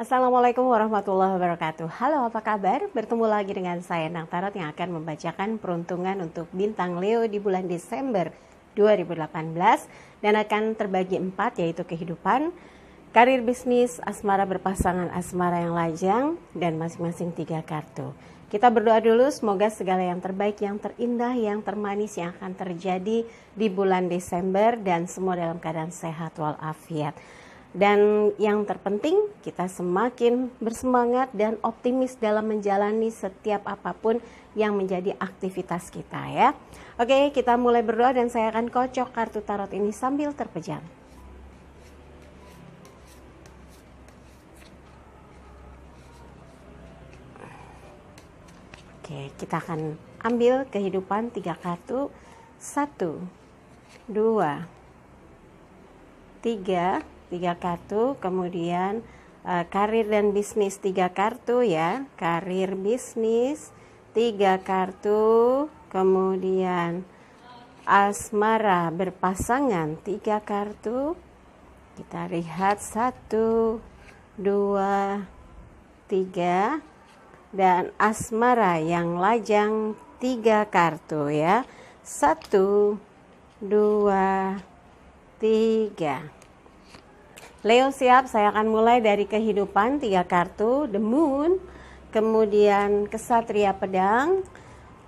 Assalamualaikum warahmatullahi wabarakatuh. Halo, apa kabar? Bertemu lagi dengan saya Nang Tarot yang akan membacakan peruntungan untuk bintang Leo di bulan Desember 2018 dan akan terbagi 4, yaitu kehidupan, karir, bisnis, asmara berpasangan, asmara yang lajang, dan masing-masing 3 kartu. Kita berdoa dulu, semoga segala yang terbaik, yang terindah, yang termanis yang akan terjadi di bulan Desember dan semua dalam keadaan sehat walafiat. Dan yang terpenting, kita semakin bersemangat dan optimis dalam menjalani setiap apapun yang menjadi aktivitas kita ya. Oke, kita mulai berdoa dan saya akan kocok kartu tarot ini sambil terpejam. Oke, kita akan ambil kehidupan 3 kartu. 1, 2, 3 kartu, kemudian karir dan bisnis 3 kartu ya, karir bisnis 3 kartu, kemudian asmara berpasangan 3 kartu. Kita lihat 1, 2, 3 dan asmara yang lajang 3 kartu ya. 1, 2, 3. Leo siap, saya akan mulai dari kehidupan 3 kartu, The Moon, kemudian Kesatria Pedang,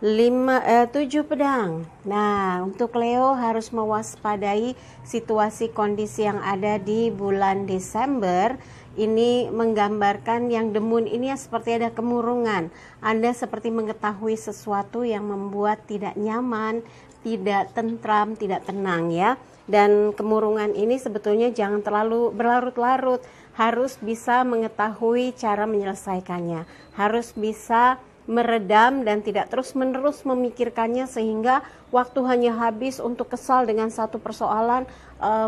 7 pedang. Nah, untuk Leo harus mewaspadai situasi kondisi yang ada di bulan Desember. Ini menggambarkan yang The Moon ini seperti ada kemurungan. Anda seperti mengetahui sesuatu yang membuat tidak nyaman, tidak tentram, tidak tenang ya. Dan kemurungan ini sebetulnya jangan terlalu berlarut-larut, harus bisa mengetahui cara menyelesaikannya, harus bisa meredam dan tidak terus-menerus memikirkannya sehingga waktu hanya habis untuk kesal dengan satu persoalan,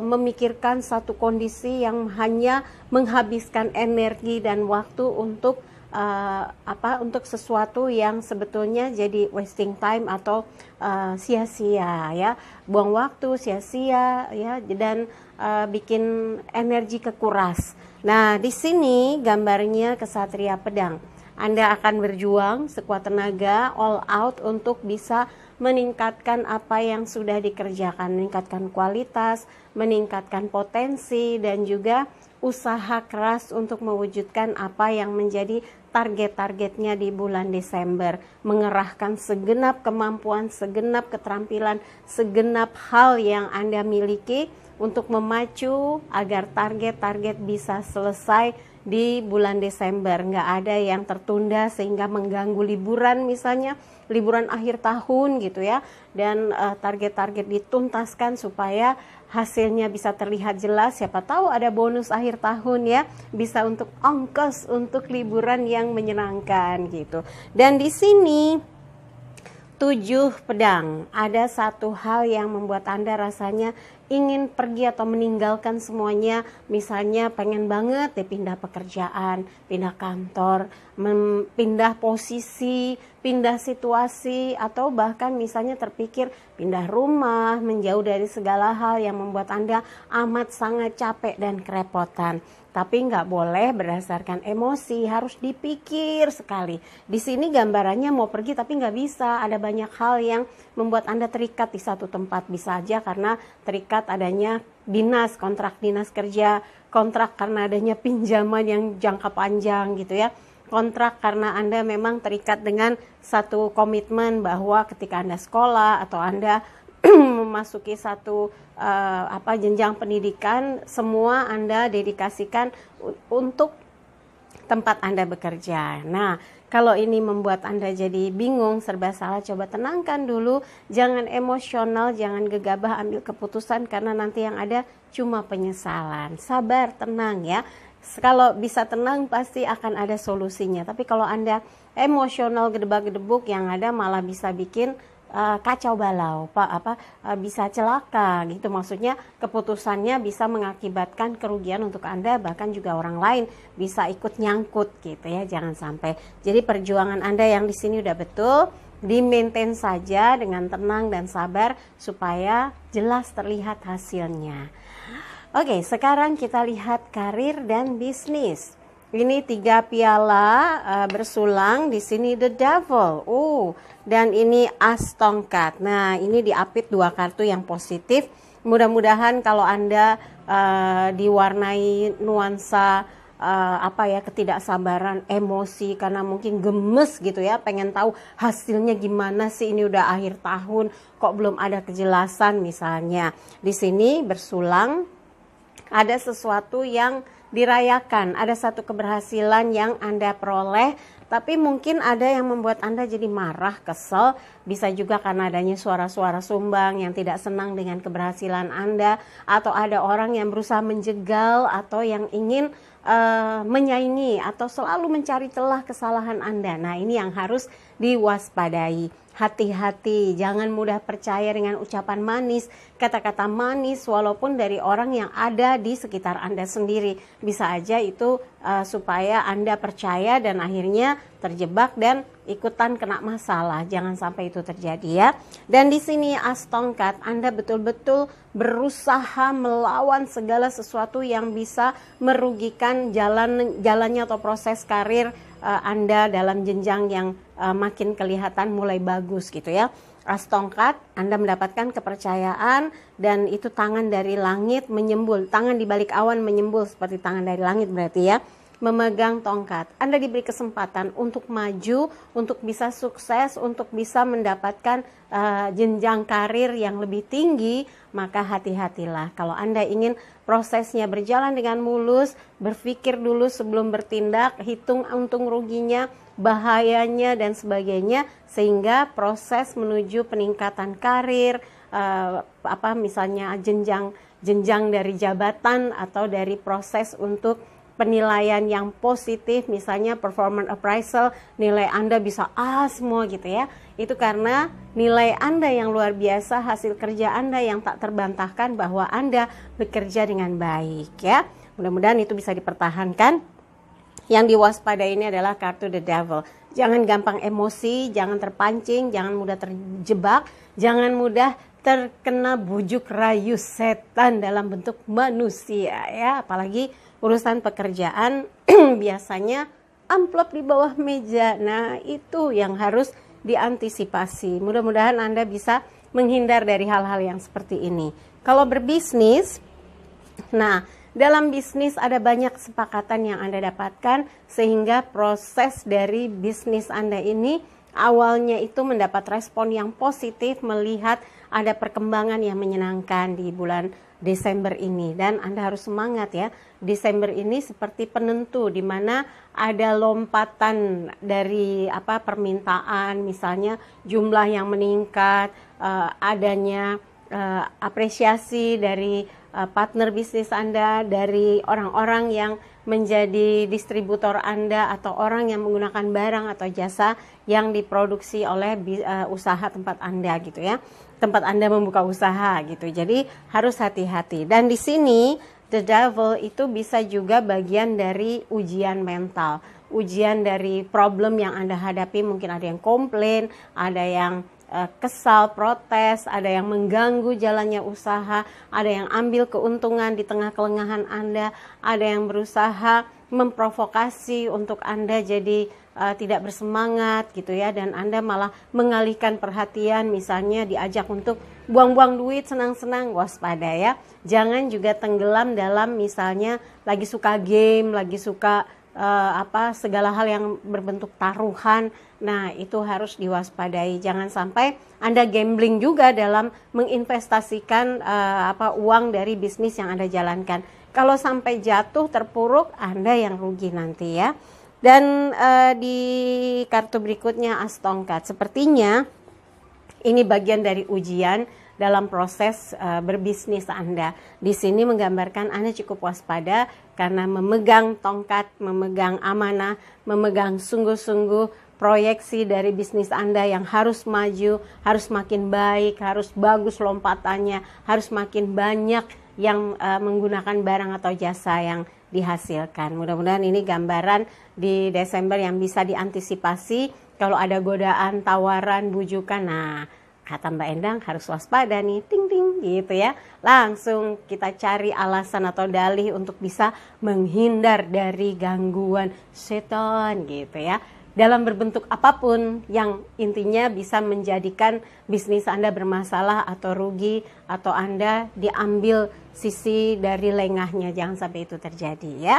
memikirkan satu kondisi yang hanya menghabiskan energi dan waktu untuk untuk sesuatu yang sebetulnya jadi wasting time atau sia-sia ya, buang waktu sia-sia ya, dan bikin energi kekuras. Nah, di sini gambarnya Kesatria Pedang. Anda akan berjuang sekuat tenaga, all out untuk bisa meningkatkan apa yang sudah dikerjakan, meningkatkan kualitas, meningkatkan potensi, dan juga usaha keras untuk mewujudkan apa yang menjadi target-targetnya di bulan Desember, mengerahkan segenap kemampuan, segenap keterampilan, segenap hal yang Anda miliki untuk memacu agar target-target bisa selesai di bulan Desember. Nggak ada yang tertunda sehingga mengganggu liburan, misalnya liburan akhir tahun gitu ya, dan target-target dituntaskan supaya hasilnya bisa terlihat jelas. Siapa tahu ada bonus akhir tahun ya, bisa untuk ongkos untuk liburan yang menyenangkan gitu. Dan di sini 7 pedang, ada satu hal yang membuat Anda rasanya ingin pergi atau meninggalkan semuanya. Misalnya pengen banget deh pindah pekerjaan, pindah kantor, pindah posisi, pindah situasi, atau bahkan misalnya terpikir pindah rumah, menjauh dari segala hal yang membuat Anda amat sangat capek dan kerepotan. Tapi nggak boleh berdasarkan emosi, harus dipikir sekali. Di sini gambarannya mau pergi tapi nggak bisa, ada banyak hal yang membuat Anda terikat di satu tempat. Bisa aja karena terikat adanya dinas, kontrak dinas kerja, kontrak karena adanya pinjaman yang jangka panjang gitu ya, kontrak karena Anda memang terikat dengan satu komitmen bahwa ketika Anda sekolah atau Anda memasuki satu jenjang pendidikan, semua Anda dedikasikan untuk tempat Anda bekerja. Nah, kalau ini membuat Anda jadi bingung, serba salah, coba tenangkan dulu, jangan emosional, jangan gegabah ambil keputusan karena nanti yang ada cuma penyesalan. Sabar, tenang ya. Kalau bisa tenang pasti akan ada solusinya. Tapi kalau Anda emosional, gedebak-gedebuk, yang ada malah bisa bikin kacau balau, bisa celaka gitu. Maksudnya keputusannya bisa mengakibatkan kerugian untuk Anda, bahkan juga orang lain bisa ikut nyangkut gitu ya. Jangan sampai. Jadi perjuangan Anda yang di sini udah betul, di-maintain saja dengan tenang dan sabar supaya jelas terlihat hasilnya. Oke, sekarang kita lihat karir dan bisnis. Ini 3 piala bersulang, di sini the devil. Dan ini as tongkat. Nah, ini diapit 2 kartu yang positif. Mudah-mudahan kalau Anda diwarnai nuansa ketidaksabaran, emosi karena mungkin gemes gitu ya, pengen tahu hasilnya gimana sih, ini udah akhir tahun kok belum ada kejelasan misalnya. Di sini bersulang ada sesuatu yang dirayakan, ada satu keberhasilan yang Anda peroleh, tapi mungkin ada yang membuat Anda jadi marah, kesel, bisa juga karena adanya suara-suara sumbang yang tidak senang dengan keberhasilan Anda, atau ada orang yang berusaha menjegal atau yang ingin menyaingi atau selalu mencari celah kesalahan Anda. Nah, ini yang harus diwaspadai. Hati-hati, jangan mudah percaya dengan ucapan manis, kata-kata manis walaupun dari orang yang ada di sekitar Anda sendiri. Bisa aja itu supaya Anda percaya dan akhirnya terjebak dan ikutan kena masalah. Jangan sampai itu terjadi ya. Dan di sini as tongkat, Anda betul-betul berusaha melawan segala sesuatu yang bisa merugikan jalannya atau proses karir Anda dalam jenjang yang makin kelihatan mulai bagus gitu ya. As tongkat, Anda mendapatkan kepercayaan dan itu tangan dari langit menyembul, tangan di balik awan menyembul seperti tangan dari langit berarti ya. Memegang tongkat, Anda diberi kesempatan untuk maju, untuk bisa sukses, untuk bisa mendapatkan jenjang karir yang lebih tinggi. Maka hati-hatilah kalau Anda ingin prosesnya berjalan dengan mulus, berpikir dulu sebelum bertindak, hitung untung ruginya, bahayanya dan sebagainya, sehingga proses menuju peningkatan karir, misalnya jenjang dari jabatan atau dari proses untuk penilaian yang positif, misalnya performance appraisal, nilai Anda bisa A semua gitu ya. Itu karena nilai Anda yang luar biasa, hasil kerja Anda yang tak terbantahkan bahwa Anda bekerja dengan baik ya. Mudah-mudahan itu bisa dipertahankan. Yang diwaspadai ini adalah kartu the devil. Jangan gampang emosi, jangan terpancing, jangan mudah terjebak, jangan mudah terkena bujuk rayu setan dalam bentuk manusia ya. Apalagi urusan pekerjaan biasanya amplop di bawah meja. Nah, itu yang harus diantisipasi. Mudah-mudahan Anda bisa menghindar dari hal-hal yang seperti ini. Kalau berbisnis, nah, dalam bisnis ada banyak kesepakatan yang Anda dapatkan sehingga proses dari bisnis Anda ini awalnya itu mendapat respon yang positif, melihat ada perkembangan yang menyenangkan di bulan Desember ini, dan Anda harus semangat ya. Desember ini seperti penentu di mana ada lompatan dari permintaan, misalnya jumlah yang meningkat, adanya apresiasi dari partner bisnis Anda, dari orang-orang yang menjadi distributor Anda atau orang yang menggunakan barang atau jasa yang diproduksi oleh usaha tempat Anda gitu ya. Tempat Anda membuka usaha gitu. Jadi harus hati-hati. Dan di sini the devil itu bisa juga bagian dari ujian mental. Ujian dari problem yang Anda hadapi, mungkin ada yang komplain, ada yang kesal, protes, ada yang mengganggu jalannya usaha, ada yang ambil keuntungan di tengah kelengahan Anda, ada yang berusaha memprovokasi untuk Anda jadi tidak bersemangat gitu ya, dan Anda malah mengalihkan perhatian, misalnya diajak untuk buang-buang duit senang-senang. Waspada ya, jangan juga tenggelam dalam misalnya lagi suka game, lagi suka segala hal yang berbentuk taruhan. Nah, itu harus diwaspadai. Jangan sampai Anda gambling juga dalam menginvestasikan uang dari bisnis yang Anda jalankan. Kalau sampai jatuh terpuruk, Anda yang rugi nanti ya. Dan di kartu berikutnya as tongkat, sepertinya ini bagian dari ujian dalam proses berbisnis Anda. Di sini menggambarkan Anda cukup waspada karena memegang tongkat, memegang amanah, memegang sungguh-sungguh proyeksi dari bisnis Anda yang harus maju, harus makin baik, harus bagus lompatannya, harus makin banyak yang menggunakan barang atau jasa yang dihasilkan. Mudah-mudahan ini gambaran di Desember yang bisa diantisipasi kalau ada godaan, tawaran, bujukan. Nah, Kata Mbak Endang harus waspada nih, ting ting gitu ya. Langsung kita cari alasan atau dalih untuk bisa menghindar dari gangguan setan gitu ya. Dalam berbentuk apapun yang intinya bisa menjadikan bisnis Anda bermasalah atau rugi, atau Anda diambil sisi dari lengahnya, jangan sampai itu terjadi ya.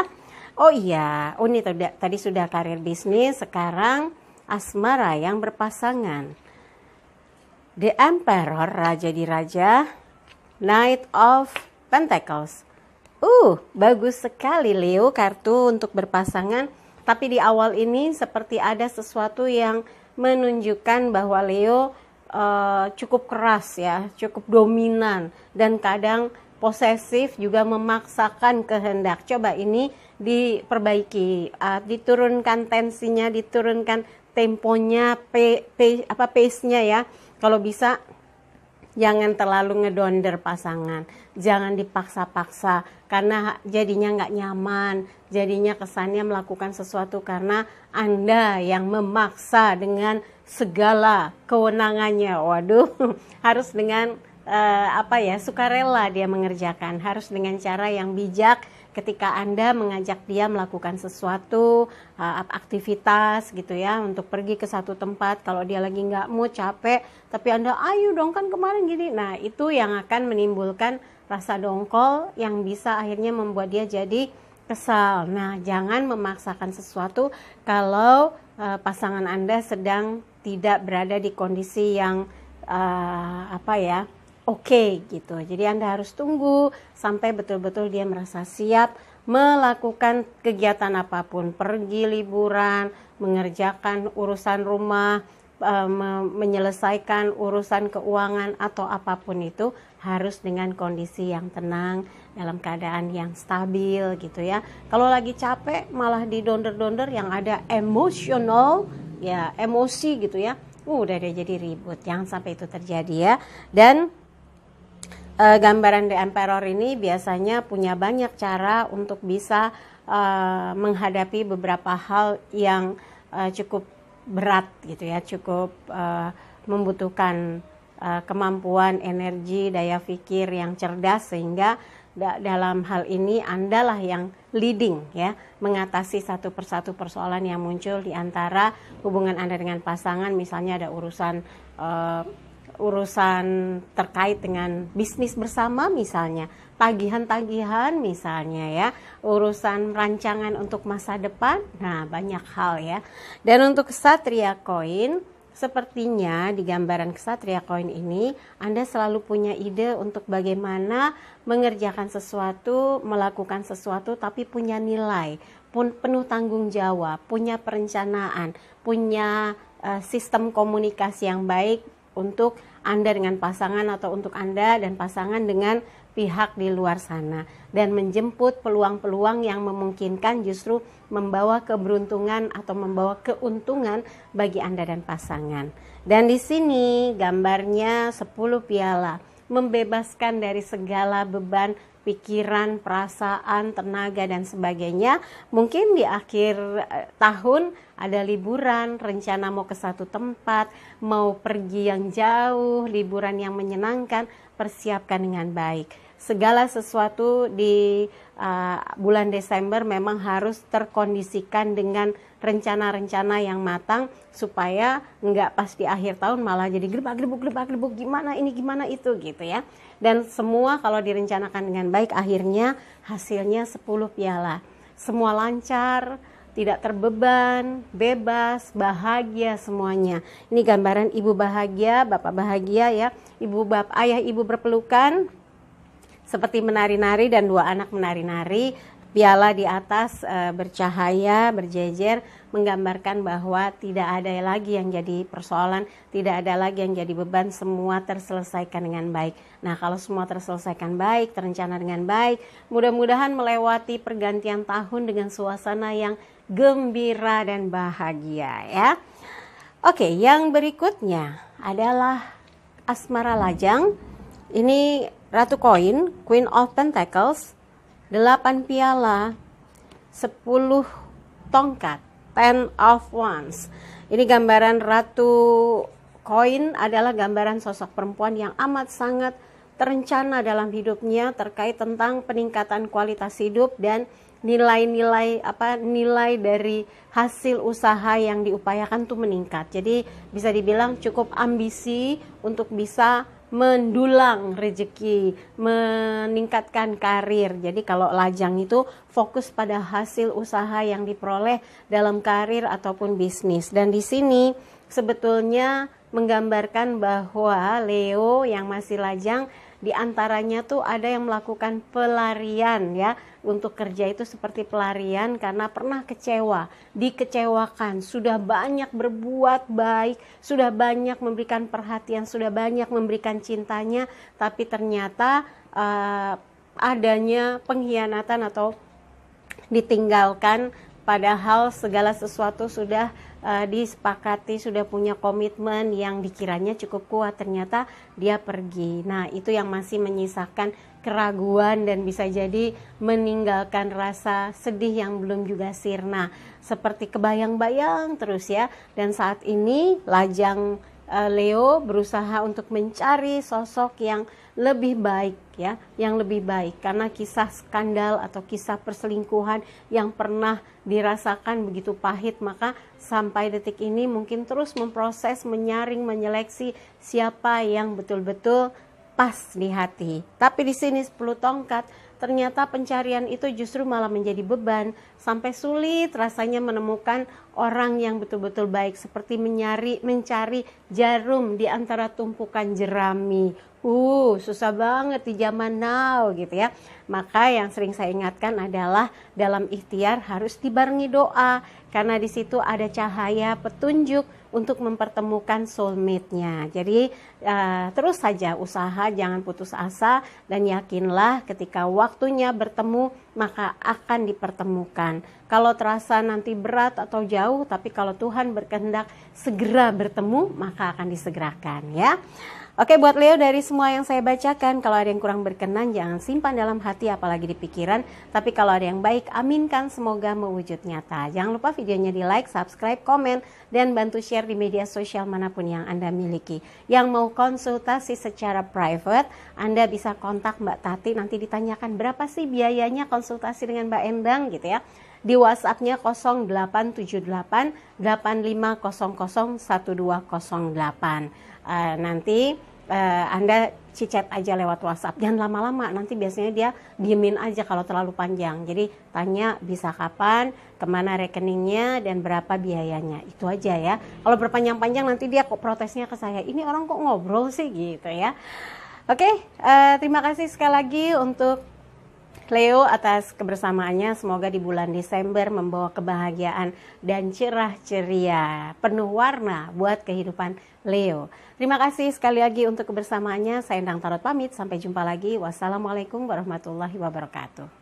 Oh iya, ini tadi sudah karir bisnis, sekarang asmara yang berpasangan. The Emperor, Raja di Raja, Knight of Pentacles. Bagus sekali Leo kartu untuk berpasangan. Tapi di awal ini seperti ada sesuatu yang menunjukkan bahwa Leo cukup keras ya, cukup dominan. Dan kadang posesif, juga memaksakan kehendak. Coba ini diperbaiki, diturunkan tensinya, diturunkan temponya, pace-nya ya. Kalau bisa jangan terlalu ngedonder pasangan, jangan dipaksa-paksa karena jadinya nggak nyaman, jadinya kesannya melakukan sesuatu karena Anda yang memaksa dengan segala kewenangannya. Waduh, harus dengan sukarela dia mengerjakan, harus dengan cara yang bijak. Ketika Anda mengajak dia melakukan sesuatu aktivitas gitu ya, untuk pergi ke satu tempat, kalau dia lagi nggak mood, capek, tapi Anda ayo dong kan kemarin gini, nah itu yang akan menimbulkan rasa dongkol yang bisa akhirnya membuat dia jadi kesal. Nah, jangan memaksakan sesuatu kalau pasangan Anda sedang tidak berada di kondisi yang oke gitu. Jadi Anda harus tunggu sampai betul-betul dia merasa siap melakukan kegiatan apapun, pergi liburan, mengerjakan urusan rumah, menyelesaikan urusan keuangan atau apapun itu harus dengan kondisi yang tenang, dalam keadaan yang stabil gitu ya. Kalau lagi capek malah didonder-donder yang ada emosional ya, emosi gitu ya. Udah deh jadi ribut. Jangan sampai itu terjadi ya. Dan gambaran The Emperor ini biasanya punya banyak cara untuk bisa menghadapi beberapa hal yang cukup berat gitu ya, cukup membutuhkan kemampuan, energi, daya pikir yang cerdas, sehingga dalam hal ini Anda lah yang leading ya, mengatasi satu persatu persoalan yang muncul di antara hubungan Anda dengan pasangan. Misalnya ada urusan terkait dengan bisnis bersama, misalnya tagihan-tagihan misalnya ya, urusan rancangan untuk masa depan, nah banyak hal ya. Dan untuk Ksatria koin, sepertinya di gambaran Ksatria koin ini Anda selalu punya ide untuk bagaimana mengerjakan sesuatu, melakukan sesuatu, tapi punya nilai, penuh tanggung jawab, punya perencanaan, punya sistem komunikasi yang baik untuk Anda dengan pasangan, atau untuk Anda dan pasangan dengan pihak di luar sana, dan menjemput peluang-peluang yang memungkinkan justru membawa keberuntungan atau membawa keuntungan bagi Anda dan pasangan. Dan di sini gambarnya 10 piala, membebaskan dari segala beban pikiran, perasaan, tenaga dan sebagainya. Mungkin di akhir tahun ada liburan, rencana mau ke satu tempat, mau pergi yang jauh, liburan yang menyenangkan, persiapkan dengan baik. Segala sesuatu di bulan Desember memang harus terkondisikan dengan rencana-rencana yang matang, supaya enggak pas di akhir tahun malah jadi gelebak-gelebuk gimana ini gimana itu gitu ya. Dan semua kalau direncanakan dengan baik, akhirnya hasilnya 10 piala. Semua lancar, tidak terbeban, bebas, bahagia semuanya. Ini gambaran ibu bahagia, bapak bahagia ya. Ayah ibu berpelukan seperti menari-nari dan dua anak menari-nari. Piala di atas bercahaya, berjejer, menggambarkan bahwa tidak ada lagi yang jadi persoalan, tidak ada lagi yang jadi beban, semua terselesaikan dengan baik. Nah, kalau semua terselesaikan baik, terencana dengan baik, mudah-mudahan melewati pergantian tahun dengan suasana yang gembira dan bahagia ya. Oke, yang berikutnya adalah asmara lajang. Ini Ratu koin, Queen of Pentacles, 8 piala, 10 tongkat, 10 of Wands. Ini gambaran Ratu koin adalah gambaran sosok perempuan yang amat sangat terencana dalam hidupnya terkait tentang peningkatan kualitas hidup dan nilai-nilai nilai dari hasil usaha yang diupayakan tuh meningkat. Jadi bisa dibilang cukup ambisi untuk bisa mendulang rezeki, meningkatkan karir. Jadi kalau lajang itu fokus pada hasil usaha yang diperoleh dalam karir ataupun bisnis. Dan di sini sebetulnya menggambarkan bahwa Leo yang masih lajang di antaranya tuh ada yang melakukan pelarian ya. Untuk kerja itu seperti pelarian karena pernah kecewa, dikecewakan, sudah banyak berbuat baik, sudah banyak memberikan perhatian, sudah banyak memberikan cintanya, tapi ternyata adanya pengkhianatan atau ditinggalkan, padahal segala sesuatu sudah disepakati, sudah punya komitmen yang dikiranya cukup kuat, ternyata dia pergi. Nah, itu yang masih menyisakan keraguan dan bisa jadi meninggalkan rasa sedih yang belum juga sirna, seperti kebayang-bayang terus ya. Dan saat ini lajang Leo berusaha untuk mencari sosok yang lebih baik ya, yang lebih baik, karena kisah skandal atau kisah perselingkuhan yang pernah dirasakan begitu pahit, maka sampai detik ini mungkin terus memproses, menyaring, menyeleksi siapa yang betul-betul pas di hati. Tapi di sini 10 tongkat, ternyata pencarian itu justru malah menjadi beban, sampai sulit rasanya menemukan orang yang betul-betul baik, seperti mencari jarum di antara tumpukan jerami. Susah banget di zaman now gitu ya. Maka yang sering saya ingatkan adalah dalam ikhtiar harus dibarengi doa, karena di situ ada cahaya petunjuk untuk mempertemukan soulmate-nya. Jadi terus saja usaha, jangan putus asa, dan yakinlah ketika waktunya bertemu maka akan dipertemukan. Kalau terasa nanti berat atau jauh, tapi kalau Tuhan berkehendak segera bertemu, maka akan disegerakan ya. Oke, buat Leo, dari semua yang saya bacakan, kalau ada yang kurang berkenan jangan simpan dalam hati apalagi di pikiran, tapi kalau ada yang baik aminkan, semoga mewujud nyata. Jangan lupa videonya di like, subscribe, komen, dan bantu share di media sosial manapun yang Anda miliki. Yang mau konsultasi secara private, Anda bisa kontak Mbak Tati, nanti ditanyakan berapa sih biayanya konsultasi dengan Mbak Endang gitu ya. Di WhatsApp-nya 0878 8500 1208. Nanti Anda chat aja lewat WhatsApp, jangan lama-lama, nanti biasanya dia diemin aja kalau terlalu panjang. Jadi tanya bisa kapan, kemana rekeningnya, dan berapa biayanya, itu aja ya. Kalau berpanjang-panjang nanti dia kok protesnya ke saya, ini orang kok ngobrol sih gitu ya. Oke, terima kasih sekali lagi untuk Leo atas kebersamaannya. Semoga di bulan Desember membawa kebahagiaan dan cerah ceria, penuh warna buat kehidupan Leo. Terima kasih sekali lagi untuk kebersamaannya. Saya Endang Tarot pamit, sampai jumpa lagi. Wassalamualaikum warahmatullahi wabarakatuh.